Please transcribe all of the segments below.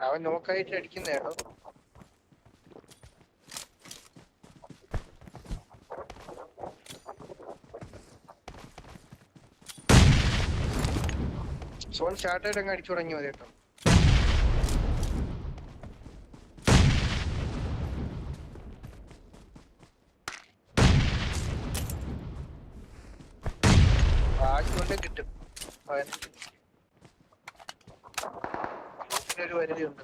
അവൻ നോക്കായിട്ട് അടിക്കുന്നേടോ. സോൺ സ്റ്റാർട്ടായിട്ട് അങ്ങ് അടിച്ചു തുടങ്ങി മതി കേട്ടോ. ബാക്കിക്കൊണ്ട് കിട്ടും. ഒരു പരിധിയുണ്ട്.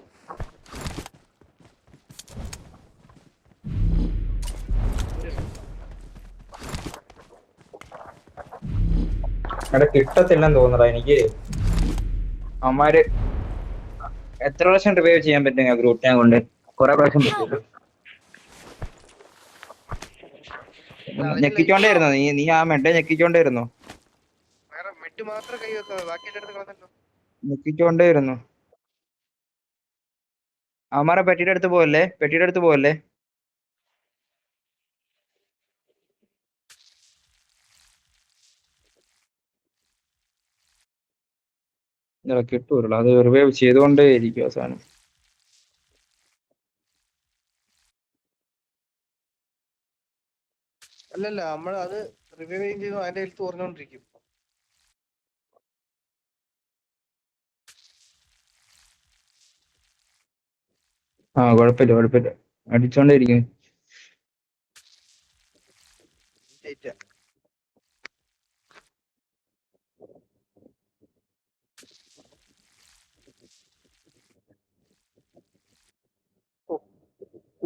അവിടെ കിട്ടത്തില്ലെന്ന് തോന്നടാ എനിക്ക്. അവന്മാര് എത്ര പ്രാവശ്യം റിവൈവ് ചെയ്യാൻ പറ്റും ഗ്രൂപ്പ് ഞാൻ കൊണ്ട്? കുറെ പ്രാവശ്യം പറ്റുള്ളൂ. ഞെക്കിച്ചോണ്ടേയിരുന്നോ നീ ആ മെഡ ഞെക്കിച്ചോണ്ടേയിരുന്നോ? വേറെ മെഡ് മാത്രം കൈ വെക്കുന്നത്, ബാക്കി എടുത്ത് കളഞ്ഞല്ലോ. ഞെക്കിച്ചോണ്ടേയിരുന്നു. അവന്മാരെ പെട്ടിയുടെ അടുത്ത് പോവല്ലേ. കിട്ടൂല്ലോ, അത് റിവൈവ് ചെയ്തുകൊണ്ടേ ഇരിക്കും അവസാനം. അല്ലല്ല, നമ്മൾ അത് റിവൈവ് ചെയ്തു അതിന്റെ ഹെൽത്ത് കുറഞ്ഞോണ്ടിരിക്കും. കുഴപ്പമില്ല അടിച്ചോണ്ടേ ഇരിക്കും.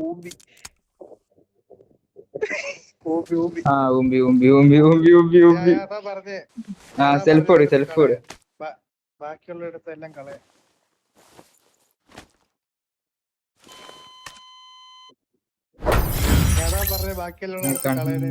ഊമ്പി പറഞ്ഞേ. സെൽഫ് കൊടു. ബാക്കിയുള്ള ഇടത്ത് എല്ലാം കളയാം. ഞാനാ പറഞ്ഞേ ബാക്കിയുള്ള കളയണേ.